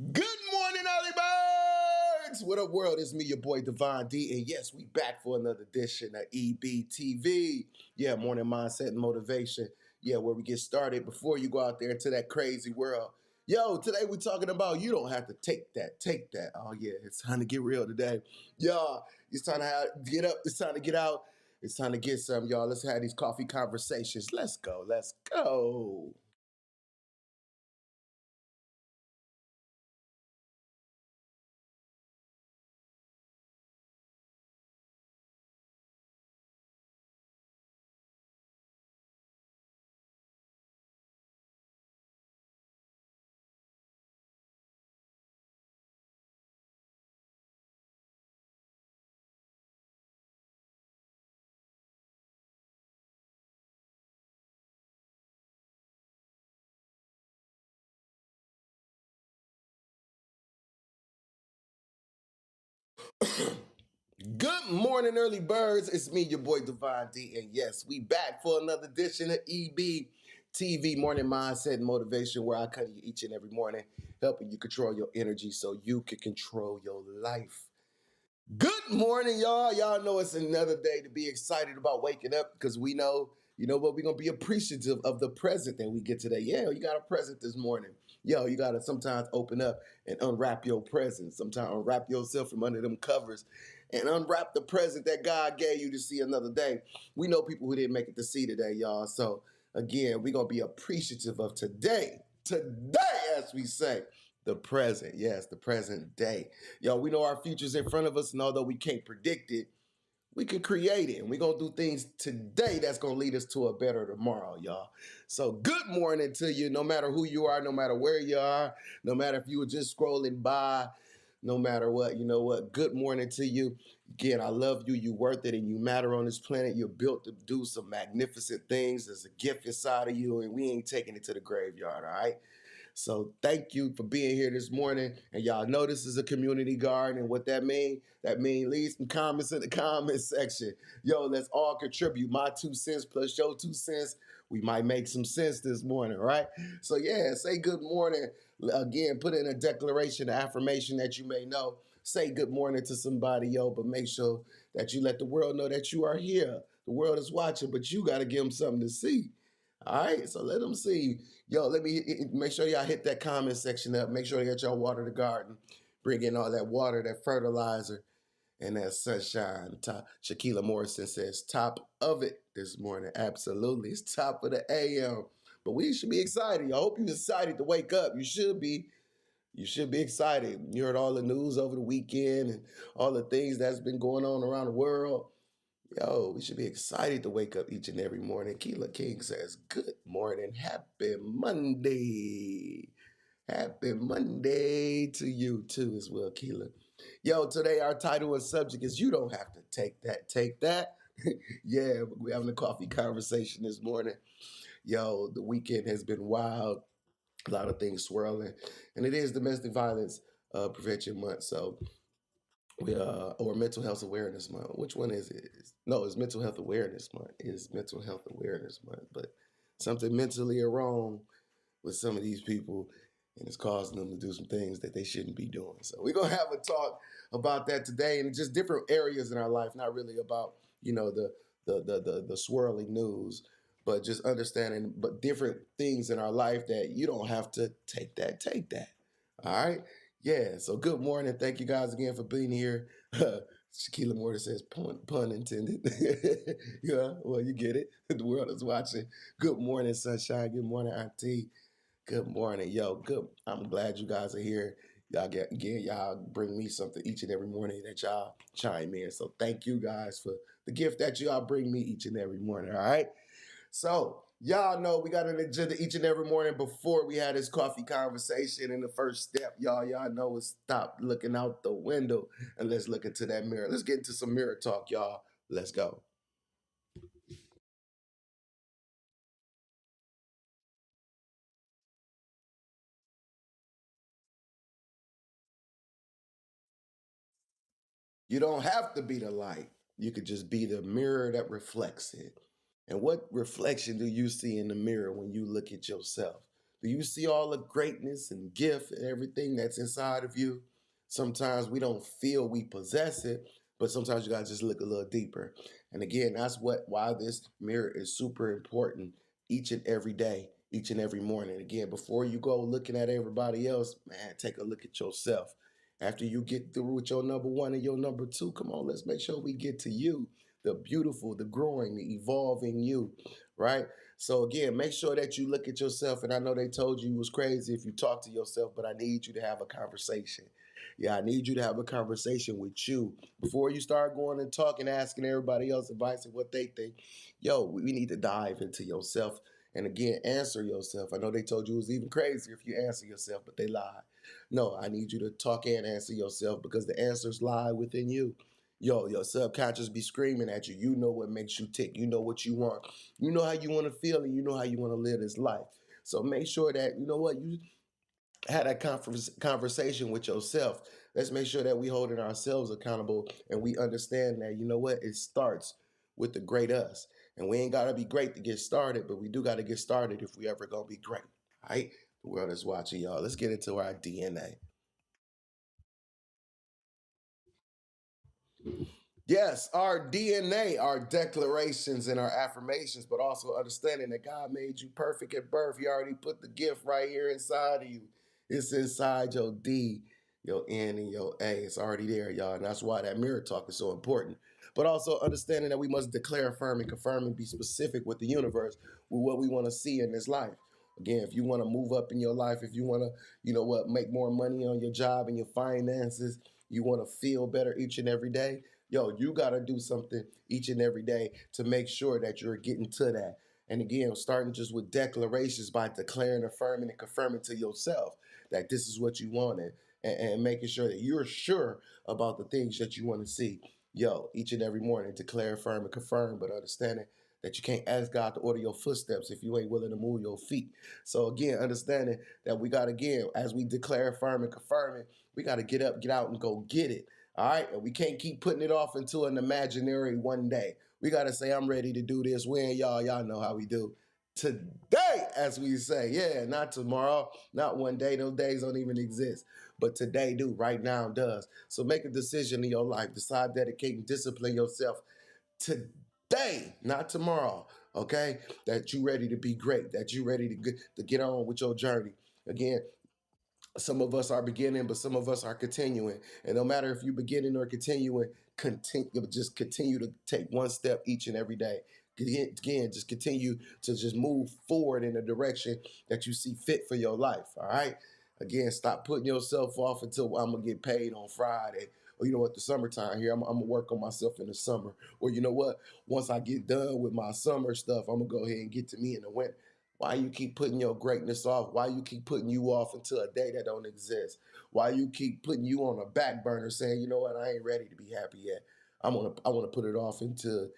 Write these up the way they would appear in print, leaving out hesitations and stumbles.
Good morning, early birds! What up, world? It's me, your boy Divine D, and yes, we back for another edition of EBTV. Yeah, morning mindset and motivation. Yeah, where we get started before you go out there into that crazy world. Yo, today we're talking about you don't have to take that. Take that. Oh yeah, it's time to get real today. Y'all, it's time to get up. It's time to get out. It's time to get some, y'all. Let's have these coffee conversations. Let's go. Let's go. Good morning, early birds. It's me, your boy Divine D, and yes, we back for another edition of EB TV Morning Mindset and Motivation, where I come to you each and every morning, helping you control your energy so you can control your life. Good morning, y'all. Y'all know it's another day to be excited about waking up because we know, you know what, we're going to be appreciative of the present that we get today. Yeah, you got a present this morning. Yo, you got to sometimes open up and unwrap your present. Sometimes unwrap yourself from under them covers and unwrap the present that God gave you to see another day. We know people who didn't make it to see today, y'all. So, again, we're going to be appreciative of today. Today, as we say. The present, yes, the present day. Yo, we know our future's in front of us, and although we can't predict it, we can create it. And we're going to do things today that's going to lead us to a better tomorrow, y'all. So good morning to you, no matter who you are, no matter where you are, no matter if you were just scrolling by, no matter what, you know what, good morning to you. Again, I love you. You worth it and you matter on this planet. You're built to do some magnificent things. There's a gift inside of you, and we ain't taking it to the graveyard, all right? So thank you for being here this morning. And y'all know this is a community garden. And what that mean? That mean leave some comments in the comment section. Yo, let's all contribute. My 2 cents plus your 2 cents. We might make some sense this morning, right? So yeah, say good morning. Again, put in a declaration, an affirmation that you may know. Say good morning to somebody, yo, but make sure that you let the world know that you are here. The world is watching, but you got to give them something to see. All right, so let them see. Yo, let me make sure y'all hit that comment section up. Make sure that y'all water the garden. Bring in all that water, that fertilizer, and that sunshine. Top, Shaquila Morrison says, top of it this morning. Absolutely. It's top of the AM. But we should be excited. I hope you're excited to wake up. You should be. You should be excited. You heard all the news over the weekend and all the things that's been going on around the world. Yo, we should be excited to wake up each and every morning. Keela King says, good morning. Happy Monday. Happy Monday to you too as well, Keela. Yo, today our title and subject is You Don't Have to Take That. Take that. Yeah, we're having a coffee conversation this morning. Yo, the weekend has been wild. A lot of things swirling. And it is Domestic Violence Prevention Month. So or Mental Health Awareness Month. Which one is it? No, it's Mental Health Awareness Month. It's Mental Health Awareness Month. But something mentally wrong with some of these people, and it's causing them to do some things that they shouldn't be doing. So we're gonna have a talk about that today, and just different areas in our life. Not really about the swirling news, but just understanding, but different things in our life that you don't have to take that. Take that. All right. Yeah, so good morning. Thank you guys again for being here. Shaquila Morton says, pun intended. Yeah, well, you get it. The world is watching. Good morning, sunshine. Good morning, Auntie. Good morning. Yo, good. I'm glad you guys are here. Y'all bring me something each and every morning that y'all chime in. So thank you guys for the gift that y'all bring me each and every morning. All right. So, y'all know we got an agenda each and every morning before we had this coffee conversation. And the first step, y'all know is stop looking out the window and let's look into that mirror. Let's get into some mirror talk, y'all. Let's go. You don't have to be the light. You could just be the mirror that reflects it. And what reflection do you see in the mirror when you look at yourself? Do you see all the greatness and gift and everything that's inside of you? Sometimes we don't feel we possess it, but sometimes you gotta just look a little deeper. And again, that's why this mirror is super important each and every day, each and every morning. Again, before you go looking at everybody else, man, take a look at yourself. After you get through with your number one and your number two, come on, let's make sure we get to you, the beautiful, the growing, the evolving you, right? So again, make sure that you look at yourself. And I know they told you was crazy if you talk to yourself, but I need you to have a conversation. Yeah, I need you to have a conversation with you before you start going and talking, asking everybody else advice and what they think. Yo, we need to dive into yourself and again answer yourself. I know they told you it was even crazier if you answer yourself, but they lied. No, I need you to talk and answer yourself because the answers lie within you. Yo, your subconscious be screaming at you. You know what makes you tick. You know what you want. You know how you want to feel, and you know how you want to live this life. So make sure that you know what you had that conversation with yourself. Let's make sure that we holding ourselves accountable and we understand that you know what it starts with the great us, and we ain't gotta be great to get started, but we do got to get started if we ever gonna be great. All right, the world is watching, y'all. Let's get into our DNA. Yes, our DNA, our declarations and our affirmations, but also understanding that God made you perfect at birth. He already put the gift right here inside of you. It's inside your D, your N, and your A. It's already there, y'all. And that's why that mirror talk is so important. But also understanding that we must declare, affirm, and confirm and be specific with the universe with what we want to see in this life. Again, if you want to move up in your life, if you want to, you know what, make more money on your job and your finances, you want to feel better each and every day, yo, you got to do something each and every day to make sure that you're getting to that. And again, starting just with declarations by declaring, affirming, and confirming to yourself that this is what you wanted and making sure that you're sure about the things that you want to see. Yo, each and every morning, declare, affirm, and confirm, but understanding that you can't ask God to order your footsteps if you ain't willing to move your feet. So again, understanding that we got again, as we declare, affirm, and confirm it, we got to get up, get out, and go get it. All right. And we can't keep putting it off into an imaginary one day. We got to say, I'm ready to do this. When y'all know how we do. Today, as we say, yeah, not tomorrow, not one day. Those days don't even exist. But today do, right now does. So make a decision in your life. Decide, dedicate, and discipline yourself today, not tomorrow. Okay? That you ready to be great, that you ready to get on with your journey. Again, some of us are beginning, but some of us are continuing. And no matter if you're beginning or continuing, just continue to take one step each and every day. Again, just continue to just move forward in the direction that you see fit for your life. All right. Again, stop putting yourself off until I'm gonna get paid on Friday. Or you know what, the summertime here, I'm gonna work on myself in the summer. Or you know what, once I get done with my summer stuff, I'm gonna go ahead and get to me in the winter. Why you keep putting your greatness off? Why you keep putting you off until a day that don't exist? Why you keep putting you on a back burner saying, you know what, I ain't ready to be happy yet. I wanna put it off until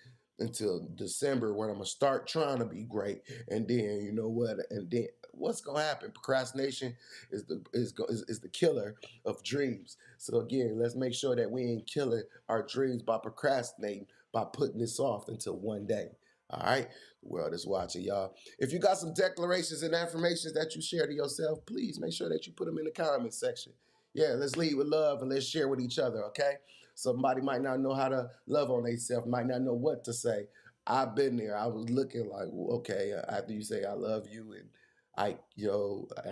December when I'm gonna start trying to be great. And then you know what? And then what's gonna happen? Procrastination is the killer of dreams. So again, let's make sure that we ain't killing our dreams by procrastinating, by putting this off until one day. All right, the world is watching, y'all. If you got some declarations and affirmations that you share to yourself, please make sure that you put them in the comment section. Yeah, let's lead with love and let's share with each other, okay? Somebody might not know how to love on themselves, might not know what to say. I've been there. I was looking like, well, okay, after you say I love you and I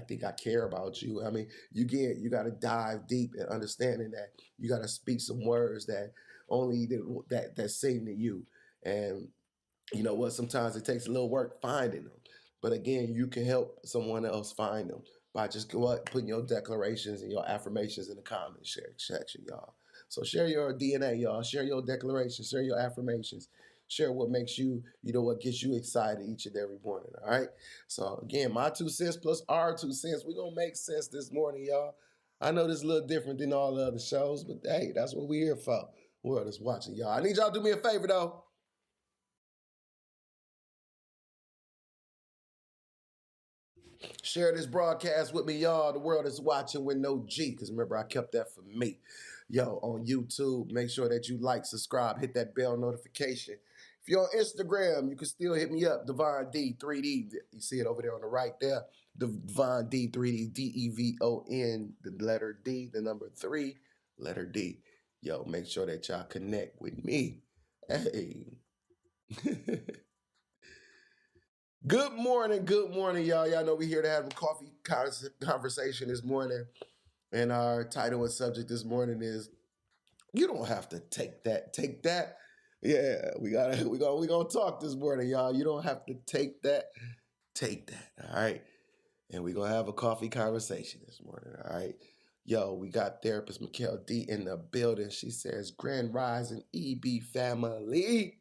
think I care about you. I mean, you got to dive deep and understanding that you got to speak some words that only that sing to you. And you know what? Sometimes it takes a little work finding them. But again, you can help someone else find them by just go out, putting your declarations and your affirmations in the comment section, y'all. So share your DNA, y'all. Share your declarations, share your affirmations. Share what makes you, you know, what gets you excited each and every morning. All right. So again, my 2 cents plus our 2 cents. We're gonna make sense this morning, y'all. I know this is a little different than all the other shows, but hey, that's what we're here for. World is watching, y'all. I need y'all to do me a favor though. Share this broadcast with me, y'all. The world is watching with no G, because remember, I kept that for me. Yo, on YouTube, make sure that you like, subscribe, hit that bell notification. If you're on Instagram, you can still hit me up, Divine D, 3D. You see it over there on the right there. Devon D, 3D, DEVON, the letter D, the number 3, letter D. Yo, make sure that y'all connect with me. Hey. Good morning, y'all. Y'all know we here to have a coffee conversation this morning. And our title and subject this morning is "You don't have to take that. Take that." Yeah, we gonna talk this morning, y'all. You don't have to take that. Take that. All right. And we're gonna have a coffee conversation this morning. All right. Yo, we got therapist Mikhail D in the building. She says, Grand Rising EB family.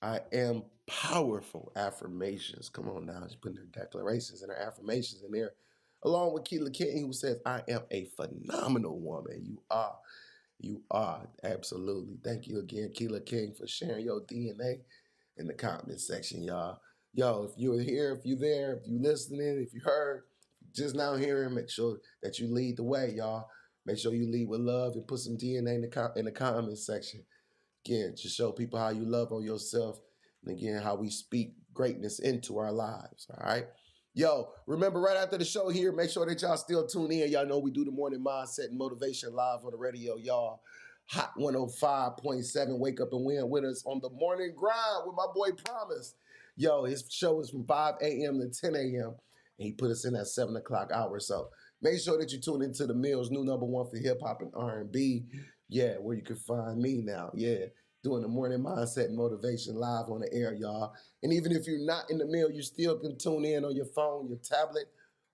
I am powerful affirmations. Come on now. She's putting her declarations and her affirmations in there. Along with Keela King, who says, I am a phenomenal woman. You are. You are. Absolutely. Thank you again, Keela King, for sharing your DNA in the comment section, y'all. Yo, if you're here, if you're there, if you're listening, if you heard, just now hearing, make sure that you lead the way, y'all. Make sure you lead with love and put some DNA in the comment section. Again, to show people how you love on yourself, and again, how we speak greatness into our lives. All right. Yo, remember right after the show here, make sure that y'all still tune in. Y'all know we do the morning mindset and motivation live on the radio, y'all. Hot 105.7. Wake up and win with us on the morning grind with my boy Promise. Yo, his show is from 5 a.m. to 10 a.m. And he put us in that 7 o'clock hour. So make sure that you tune into the Mills, new number one for hip hop and R&B. Yeah, where you can find me now. Yeah, doing the morning mindset and motivation live on the air, y'all. And even if you're not in the mill, you still can tune in on your phone, your tablet,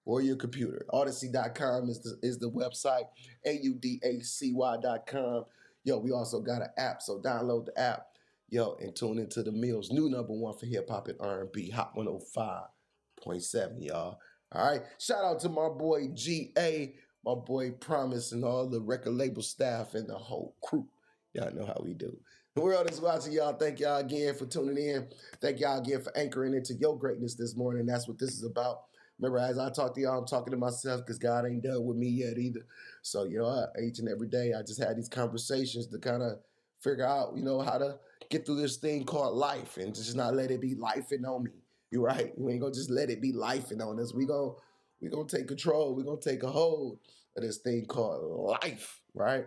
or your computer. Odyssey.com is the website, audacy.com. Yo, we also got an app, so download the app, yo, and tune into the Mills, new number one for hip hop and R&B, Hot 105.7, y'all. All right, shout out to my boy GA, my boy Promise, and all the record label staff and the whole crew. Y'all know how we do. The world is watching, y'all. Thank y'all again for tuning in. Thank y'all again for anchoring into your greatness this morning. That's what this is about. Remember, as I talk to y'all, I'm talking to myself because God ain't done with me yet either. So, each and every day, I just had these conversations to kind of figure out, how to get through this thing called life and just not let it be lifing on me. You're right. We ain't going to just let it be lifing on us. We gonna take control. We're going to take a hold of this thing called life, right?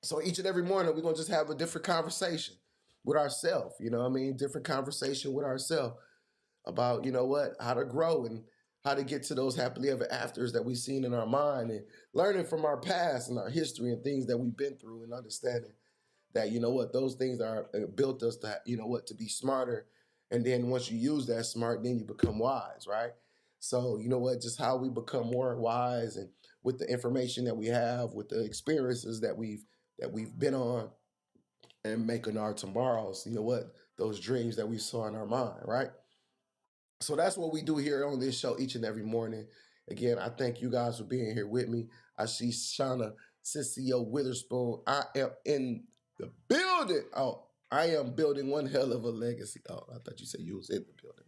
So each and every morning, we're going to just have a different conversation with ourselves. You know what I mean? Different conversation with ourselves about, how to grow and how to get to those happily ever afters that we've seen in our mind and learning from our past and our history and things that we've been through and understanding that, those things are built us to, to be smarter. And then once you use that smart, then you become wise, right? So, just how we become more wise and with the information that we have, with the experiences that we've been on and making our tomorrows, those dreams that we saw in our mind, right? So that's what we do here on this show each and every morning. Again, I thank you guys for being here with me. I see Shauna Cicio Witherspoon. I am in the building. Oh, I am building one hell of a legacy. Oh, I thought you said you was in the building.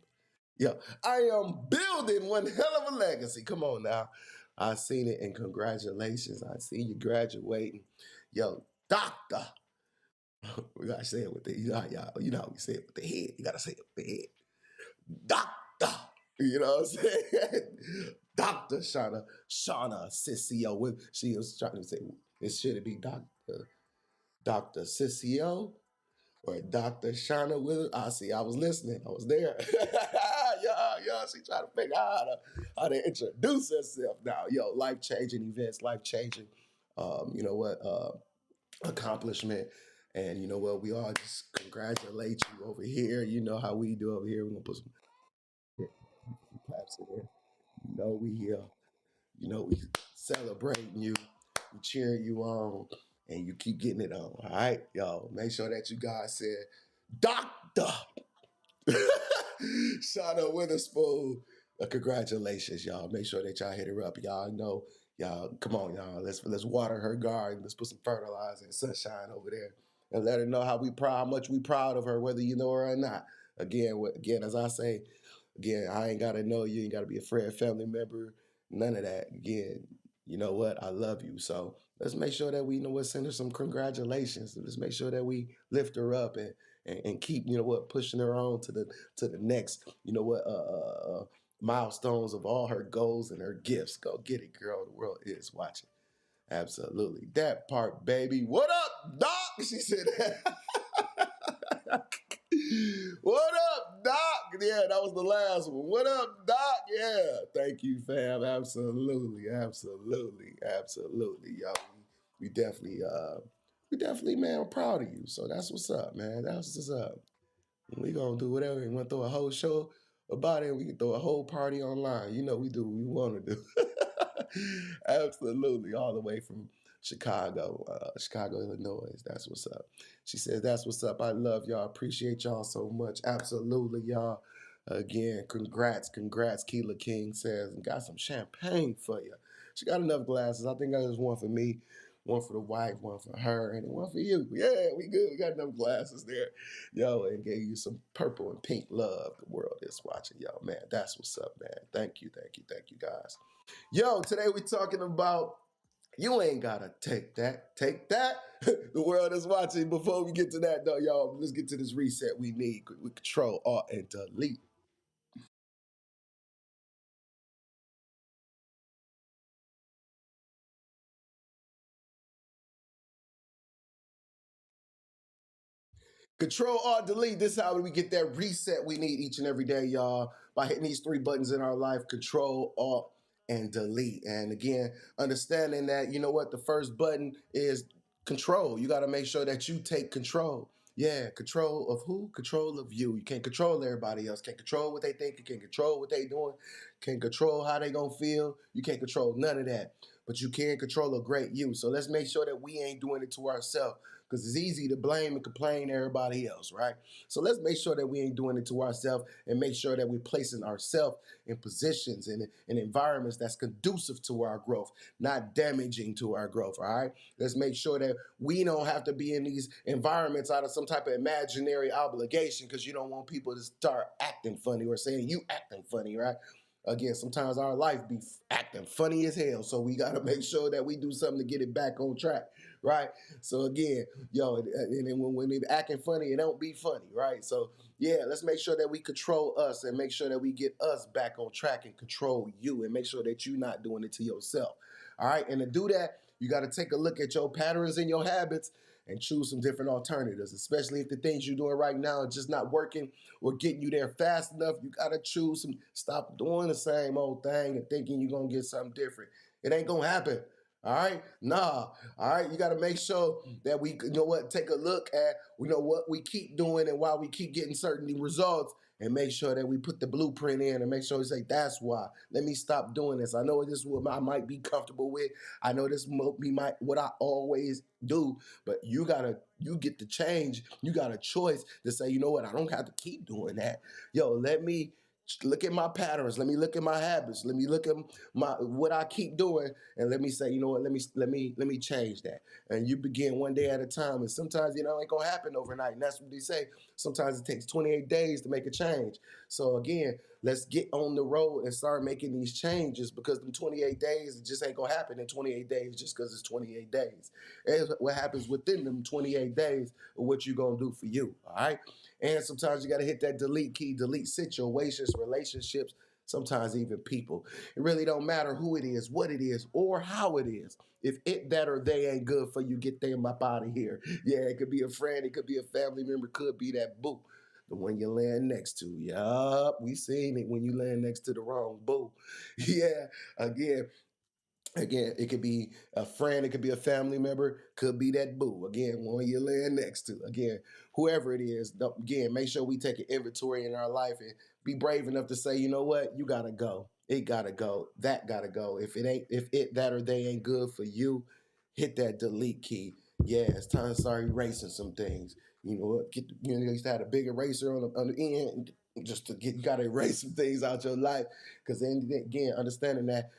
Yeah, I am building one hell of a legacy. Come on now. I seen it and congratulations. I see you graduating. Yo, doctor. We gotta say it with the you know how we say it with the head. You gotta say it with the head. Doctor. You know what I'm saying? Dr. Shauna Cicio. She was trying to say, should it be Dr. Cicio or Dr. Shauna with I see, I was listening. I was there. She trying to figure out how to introduce herself now. Yo, life-changing events, life-changing, accomplishment. And you know what? We all just congratulate you over here. You know how we do over here. We're going to put some claps in there. We here. We celebrating you, we cheering you on, and you keep getting it on. All right, y'all. Make sure that you guys said, Doctor Shauna Witherspoon. Congratulations, y'all. Make sure that y'all hit her up. Y'all, come on, y'all. Let's water her garden. Let's put some fertilizer and sunshine over there. And let her know how much we proud of her, whether you know her or not. Again, as I say, again, I ain't gotta know you. You ain't gotta be a friend, family member, none of that. Again, you know what? I love you. So let's make sure that we send her some congratulations. Let's make sure that we lift her up and keep pushing her on to the next milestones of all her goals and her gifts. Go get it, girl. The world is watching. Absolutely. That part, baby. What up, Doc? She said that. What up, Doc? Yeah, that was the last one. What up, Doc? Yeah. Thank you, fam. Absolutely. Absolutely. Absolutely. Y'all. We definitely, man, I'm proud of you. So that's what's up, man. That's what's up. We gonna do whatever. We want to throw a whole show about it. We can throw a whole party online. You know, we do what we want to do. Absolutely, all the way from Chicago, Illinois. That's what's up. She says, "That's what's up. I love y'all. Appreciate y'all so much. Absolutely, y'all. Again, congrats. Keela King says, and got some champagne for you. She got enough glasses. I think there's one for me, one for the wife, one for her, and one for you. Yeah, we good. We got enough glasses there. Yo, and gave you some purple and pink love. The world is watching, y'all, man. That's what's up, man. Thank you, guys. Yo, today we're talking about you ain't gotta take that. Take that. The world is watching. Before we get to that, though, y'all, let's get to this reset we need with Control, Alt, and Delete. Control Alt Delete. This is how we get that reset we need each and every day, y'all. By hitting these three buttons in our life: Control, Alt, and Delete. And again, understanding that you know what the first button is control. You got to make sure that you take control. Yeah, control of who? Control of you. You can't control everybody else. Can't control what they think. You can't control what they doing. Can't control how they gonna feel. You can't control none of that. But you can control a great you. So let's make sure that we ain't doing it to ourselves because it's easy to blame and complain everybody else, right? So let's make sure that we ain't doing it to ourselves and make sure that we're placing ourselves in positions and in environments that's conducive to our growth, not damaging to our growth, all right? Let's make sure that we don't have to be in these environments out of some type of imaginary obligation because you don't want people to start acting funny or saying you acting funny, right? Again, sometimes our life be acting funny as hell, so we got to make sure that we do something to get it back on track, right? So again, yo, and then when they acting funny, it don't be funny, right? So yeah, let's make sure that we control us and make sure that we get us back on track and control you and make sure that you're not doing it to yourself. All right, and to do that, you got to take a look at your patterns and your habits and choose some different alternatives, especially if the things you're doing right now are just not working or getting you there fast enough. You got to choose some, stop doing the same old thing and thinking you're going to get something different. It ain't going to happen. All right, nah. All right, you got to make sure that we, you know what, take a look at, you know what we keep doing and why we keep getting certain results, and make sure that we put the blueprint in and make sure we say that's why. Let me stop doing this. I know this is what I might be comfortable with. I know this might be what I always do, but you get the change. You got a choice to say, you know what, I don't have to keep doing that. Yo, let me look at my patterns. Let me look at my habits. Let me look at my what I keep doing, and let me say, you know what, let me change that. And you begin one day at a time. And sometimes it ain't gonna happen overnight. And that's what they say. Sometimes it takes 28 days to make a change. So again, let's get on the road and start making these changes because in 28 days, it just ain't gonna happen in 28 days just because it's 28 days. And what happens within them 28 days of what you're gonna do for you. All right. And sometimes you got to hit that delete key, delete situations, relationships, sometimes even people. It really don't matter who it is, what it is, or how it is. If it, that, or they ain't good for you, get them up out of here. Yeah, it could be a friend, it could be a family member, could be that boo. The one you land next to. Yup, we seen it when you land next to the wrong boo. Yeah, again, Again, it could be a friend, it could be a family member, could be that boo. Again, one you're laying next to. Again, whoever it is, again, make sure we take an inventory in our life and be brave enough to say, you know what, you gotta go. It gotta go. That gotta go. If it, that, or they ain't good for you, hit that delete key. Yeah, it's time to start erasing some things. You know what? You used to have a big eraser on the end just to get. You gotta erase some things out your life because then again, understanding that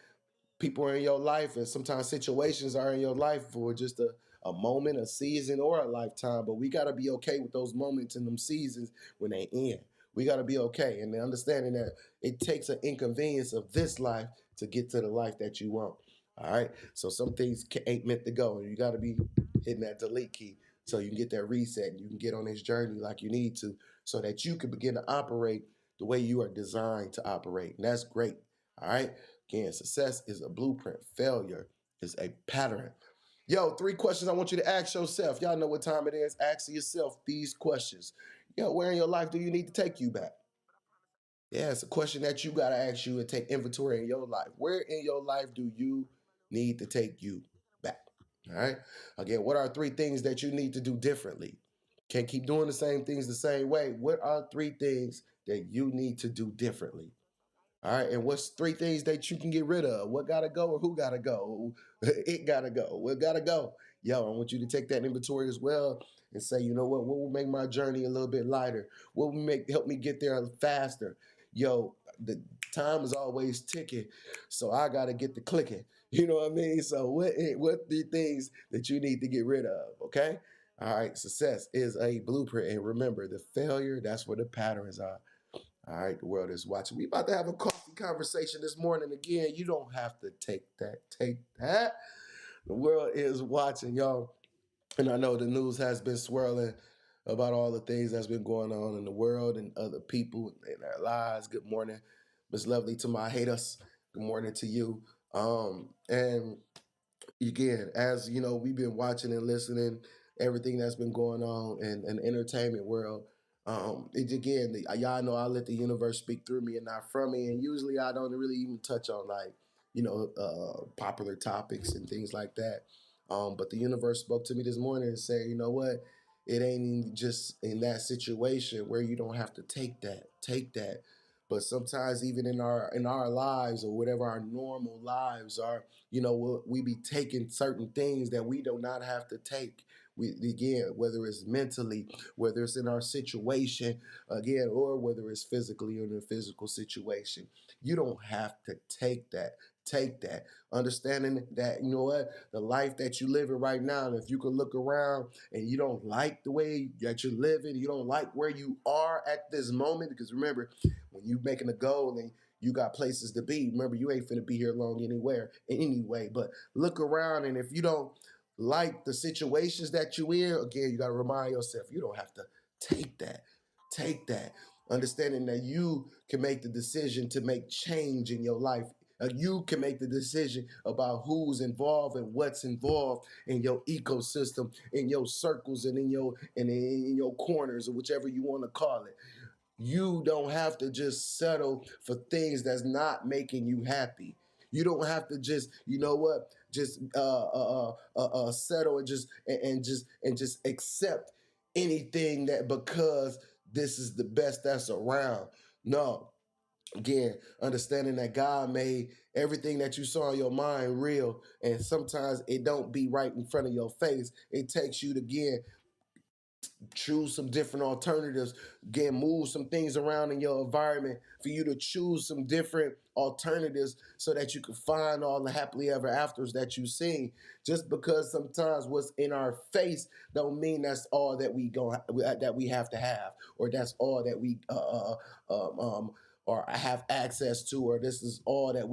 people are in your life and sometimes situations are in your life for just a moment, a season, or a lifetime. But we got to be okay with those moments and them seasons when they end. We got to be okay. And understanding that it takes an inconvenience of this life to get to the life that you want. All right. So some things ain't meant to go. And you got to be hitting that delete key so you can get that reset and you can get on this journey like you need to so that you can begin to operate the way you are designed to operate. And that's great. All right. Again, success is a blueprint, failure is a pattern. Yo, 3 questions I want you to ask yourself. Y'all know what time it is. Ask yourself these questions. Yo, where in your life do you need to take you back? Yeah, it's a question that you got to ask you and take inventory in your life. Where in your life do you need to take you back? All right. Again, what are 3 things that you need to do differently? Can't keep doing the same things the same way. What are 3 things that you need to do differently? All right. And what's 3 things that you can get rid of? What got to go or who got to go? It got to go. What got to go? Yo, I want you to take that inventory as well and say, you know what will make my journey a little bit lighter? What will help me get there faster? Yo, the time is always ticking, so I got to get the clicking. You know what I mean? So what the things that you need to get rid of? Okay. All right. Success is a blueprint, and remember, the failure, that's where the patterns are. All right, the world is watching. We about to have a coffee conversation this morning. Again, you don't have to take that. Take that. The world is watching, y'all. And I know the news has been swirling about all the things that's been going on in the world and other people in their lives. Good morning, Miss Lovely, to my haters. Good morning to you. And again, as you know, we've been watching and listening everything that's been going on in the entertainment world. It again, y'all know I let the universe speak through me and not from me, and usually I don't really even touch on like popular topics and things like that. But the universe spoke to me this morning and said, you know what? It ain't even just in that situation where you don't have to take that. But sometimes even in our lives or whatever our normal lives are, we be taking certain things that we do not have to take. We again, whether it's mentally, whether it's in our situation, again, or whether it's physically or in a physical situation, you don't have to take that. Take that, understanding that you know what the life that you live in right now. And if you can look around and you don't like the way that you're living, you don't like where you are at this moment, because remember, when you making a goal and you got places to be, remember you ain't finna be here long anyway. But look around, and if you don't like the situations that you in, again, you gotta remind yourself you don't have to take that. Take that. Understanding that you can make the decision to make change in your life. You can make the decision about who's involved and what's involved in your ecosystem, in your circles, and in your corners, or whichever you want to call it. You don't have to just settle for things that's not making you happy. You don't have to just, you know what, just settle and just accept anything that because this is the best that's around. No, again, understanding that God made everything that you saw in your mind real, and sometimes it don't be right in front of your face. It takes you to again choose some different alternatives, again, move some things around in your environment for you to choose some different alternatives so that you can find all the happily ever afters that you see. Just because sometimes what's in our face don't mean that's all that we have to have, or that's all that we or have access to, or this is all that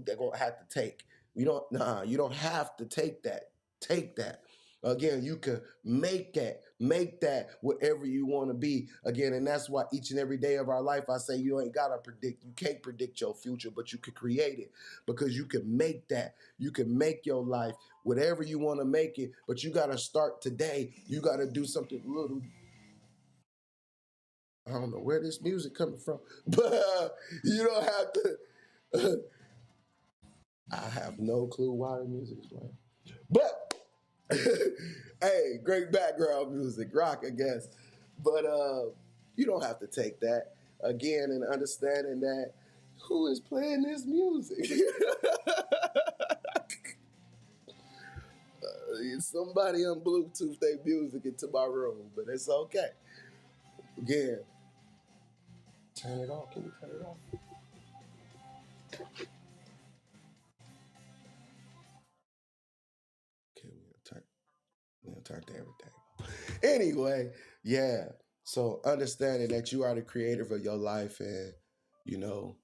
they're gonna have to take. You don't have to take that. Take that. Again, you can make that whatever you want to be. Again, and that's why each and every day of our life, I say you ain't gotta predict. You can't predict your future, but you can create it, because you can make that. You can make your life whatever you want to make it, but you gotta start today. You gotta do something little. I don't know where this music coming from, but you don't have to. I have no clue why the music is playing, but hey, great background music, rock, I guess. But you don't have to take that again, and understanding that who is playing this music. Somebody on Bluetooth their music into my room, but it's okay. Again, turn it off. Can you turn it off? Okay, we'll turn to everything. Anyway, yeah. So understanding that you are the creator of your life, and you know,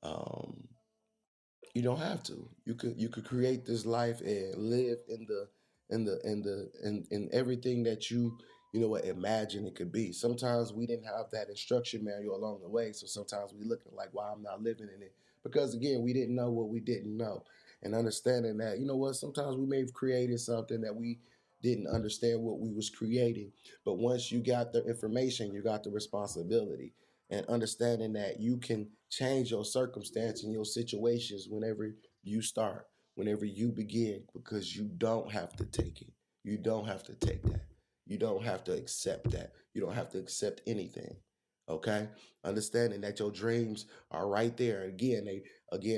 um, you don't have to. You could create this life and live in everything that imagine it could be. Sometimes we didn't have that instruction manual along the way, so sometimes we looking like, why I'm not living in it, because again, we didn't know what we didn't know. And understanding that, sometimes we may have created something that we didn't understand what we was creating. But once you got the information, you got the responsibility. And understanding that you can change your circumstance and your situations whenever you start, whenever you begin, because you don't have to take it. You don't have to take that. You don't have to accept that. You don't have to accept anything. Okay? Understanding that your dreams are right there. Again,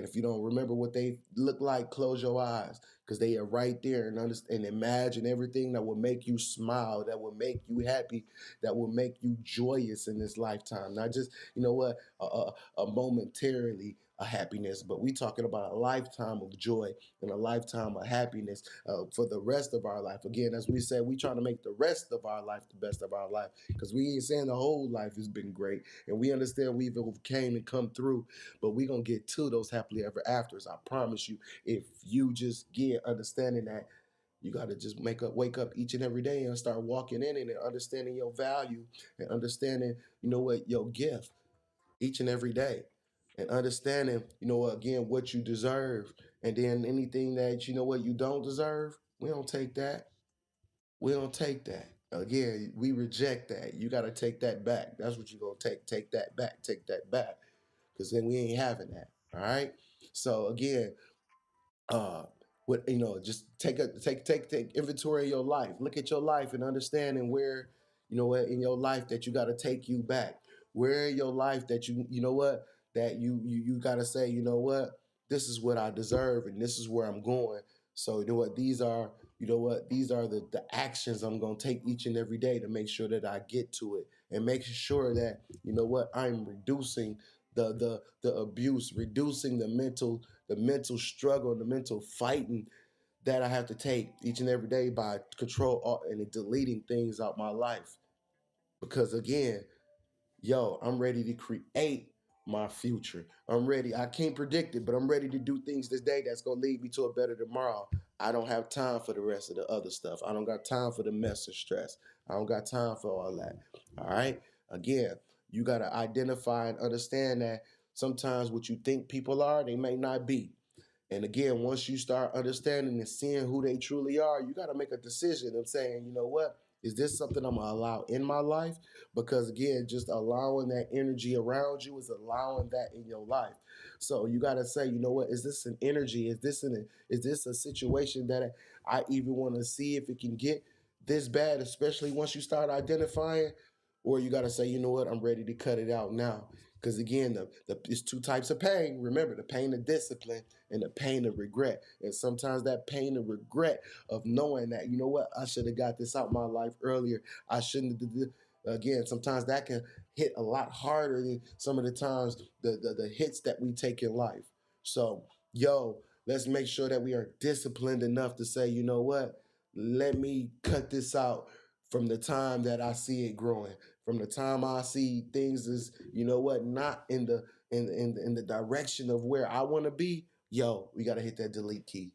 if you don't remember what they look like, close your eyes, because they are right there, and understand and imagine everything that will make you smile, that will make you happy, that will make you joyous in this lifetime. Not just, a momentarily a happiness, but we talking about a lifetime of joy and a lifetime of happiness for the rest of our life. Again, as we said, we trying to make the rest of our life the best of our life, because we ain't saying the whole life has been great, and we understand we've overcame and come through, but we gonna get to those happily ever afters. I promise you, if you just get understanding that. You got to just wake up each and every day and start walking in it and understanding your value and understanding, your gift each and every day, and understanding, again, what you deserve. And then anything that, you don't deserve, we don't take that. We don't take that. Again, we reject that. You got to take that back. That's what you're going to take. Take that back. Take that back. Because then we ain't having that. All right. So again, uh what just take inventory of your life. Look at your life and understanding where, what in your life that you got to take you back, where in your life that that you got to say, this is what I deserve and this is where I'm going. So these are the actions I'm going to take each and every day to make sure that I get to it, and making sure that, I'm reducing the abuse, reducing the mental struggle, the mental fighting that I have to take each and every day by control and deleting things out my life. Because again, I'm ready to create my future. I'm ready. I can't predict it, but I'm ready to do things this day that's gonna lead me to a better tomorrow. I don't have time for the rest of the other stuff. I don't got time for the mess and stress. I don't got time for all that. All right. Again, you gotta identify and understand that sometimes what you think people are, they may not be. And again, once you start understanding and seeing who they truly are, you got to make a decision of saying, you know what? Is this something I'm going to allow in my life? Because again, just allowing that energy around you is allowing that in your life. So you got to say, you know what? Is this an energy? Is this a situation that I even want to see if it can get this bad, especially once you start identifying? Or you got to say, you know what? I'm ready to cut it out now. Because again, it's two types of pain. Remember, the pain of discipline and the pain of regret. And sometimes that pain of regret of knowing that, you know what, I should have got this out my life earlier. I shouldn't have. Again, sometimes that can hit a lot harder than some of the times the hits that we take in life. So, let's make sure that we are disciplined enough to say, you know what, let me cut this out from the time that I see it growing, from the time I see things is, not in the direction of where I want to be. We got to hit that delete key.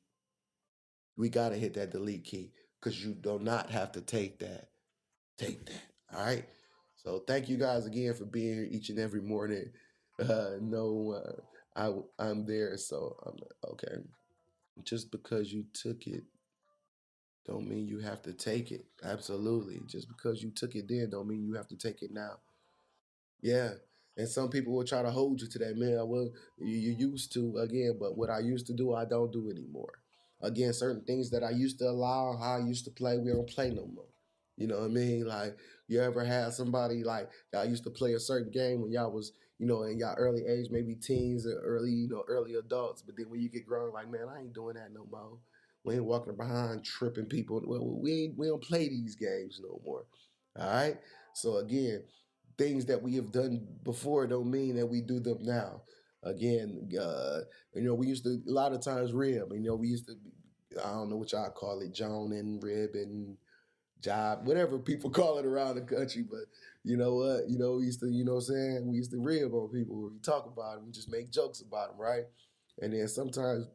We got to hit that delete key, because you do not have to take that. Take that. All right. So thank you guys again for being here each and every morning. No, I'm there. So I'm okay. Just because you took it don't mean you have to take it. Absolutely. Just because you took it then don't mean you have to take it now. Yeah. And some people will try to hold you to that, man. Well, you used to again, but what I used to do, I don't do anymore. Again, certain things that I used to allow, how I used to play, we don't play no more. You know what I mean? Like, you ever had somebody like y'all used to play a certain game when y'all was, in y'all early age, maybe teens or early, early adults. But then when you get grown, like, man, I ain't doing that no more. We ain't walking behind tripping people. Well, we don't play these games no more. All right. So again, things that we have done before don't mean that we do them now. Again, we used to a lot of times rib. We used to be, I don't know what y'all call it, Joan and rib and job, whatever people call it around the country. But you know what? We used to, what I'm saying? We used to rib on people. We talk about them. We just make jokes about them, right? And then sometimes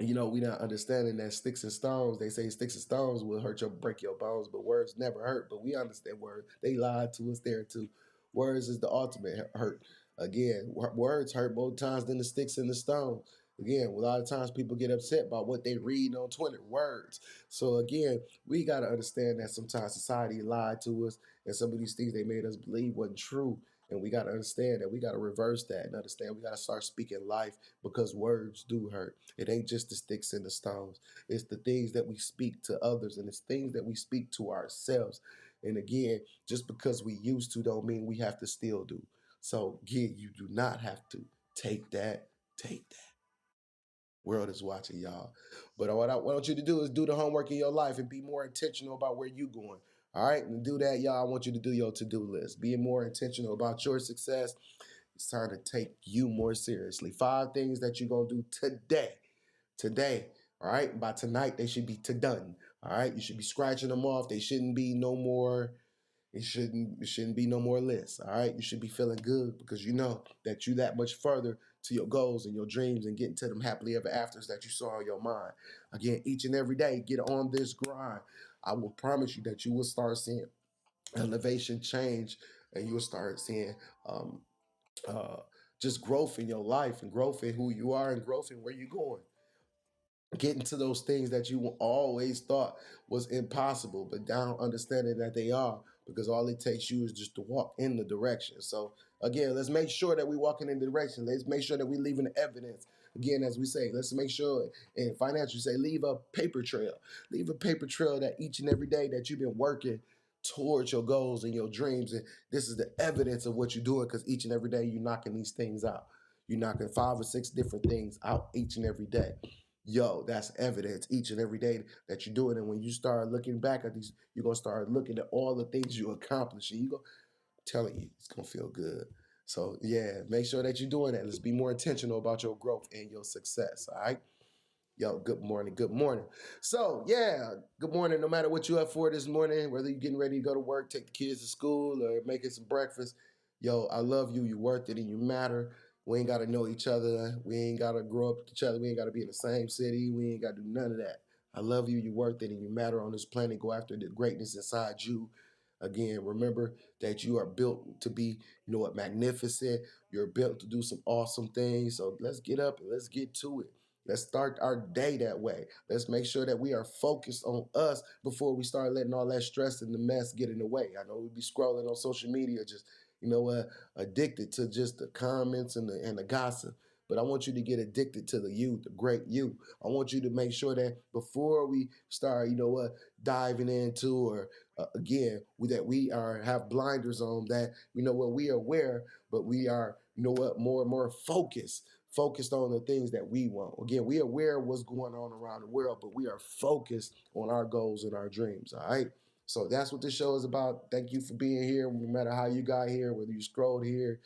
We not understanding that sticks and stones. They say sticks and stones will hurt your break your bones, but words never hurt. But we understand words. They lied to us there too. Words is the ultimate hurt. Again, words hurt more times than the sticks and the stones. Again, a lot of times people get upset about what they read on Twitter. Words. So again, we got to understand that sometimes society lied to us, and some of these things they made us believe wasn't true. And we got to understand that we got to reverse that and understand we got to start speaking life because words do hurt. It ain't just the sticks and the stones. It's the things that we speak to others and it's things that we speak to ourselves. And again, just because we used to don't mean we have to still do. So again, you do not have to take that. Take that. World is watching, y'all. But what I want you to do is do the homework in your life and be more intentional about where you going. All right, and do that, y'all. I want you to do your to-do list. Being more intentional about your success. It's time to take you more seriously. 5 things that you're gonna do today. Today. All right. By tonight, they should be to done. All right. You should be scratching them off. They shouldn't be no more. It shouldn't be no more lists. All right. You should be feeling good because you know that you that much further to your goals and your dreams and getting to them happily ever afters that you saw in your mind. Again, each and every day, get on this grind. I will promise you that you will start seeing elevation change and you will start seeing um, uh, just growth in your life and growth in who you are and growth in where you're going. Getting to those things that you always thought was impossible, but now understanding that they are, because all it takes you is just to walk in the direction. So again, let's make sure that we walking in the direction. Let's make sure that we leaving the evidence. Again, as we say, let's make sure in financial say leave a paper trail. Leave a paper trail that each and every day that you've been working towards your goals and your dreams. And this is the evidence of what you're doing because each and every day you're knocking these things out. You're knocking 5 or 6 different things out each and every day. Yo, that's evidence each and every day that you're doing. And when you start looking back at these, you're gonna start looking at all the things you accomplished. And you go telling you it's gonna feel good. So yeah, make sure that you're doing that. Let's be more intentional about your growth and your success. All right. Yo, good morning. Good morning. So, yeah, good morning. No matter what you up for this morning, whether you're getting ready to go to work, take the kids to school, or making some breakfast, yo, I love you. You're worth it and you matter. We ain't got to know each other. We ain't got to grow up with each other. We ain't got to be in the same city. We ain't got to do none of that. I love you. You're worth it and you matter on this planet. Go after the greatness inside you. Again, remember that you are built to be, magnificent. You're built to do some awesome things. So let's get up and let's get to it. Let's start our day that way. Let's make sure that we are focused on us before we start letting all that stress and the mess get in the way. I know we'll be scrolling on social media, just addicted to just the comments and the gossip. But I want you to get addicted to the you, the great you. I want you to make sure that before we start, diving into or again that we are have blinders on that. We are aware, but we are more and more focused on the things that we want. Again, we are aware of what's going on around the world, but we are focused on our goals and our dreams. All right. So that's what this show is about. Thank you for being here. No matter how you got here, whether you scrolled here,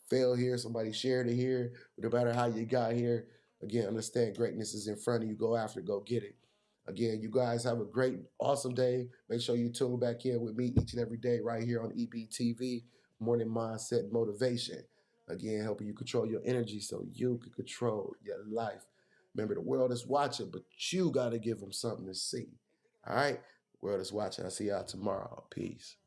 fell here, somebody shared it here, no matter how you got here, again, understand greatness is in front of you. Go after it, go get it. Again, you guys have a great, awesome day. Make sure you tune back in with me each and every day right here on EBTV, Morning Mindset Motivation. Again, helping you control your energy so you can control your life. Remember, the world is watching, but you got to give them something to see. All right? World is watching. I'll see y'all tomorrow. Peace.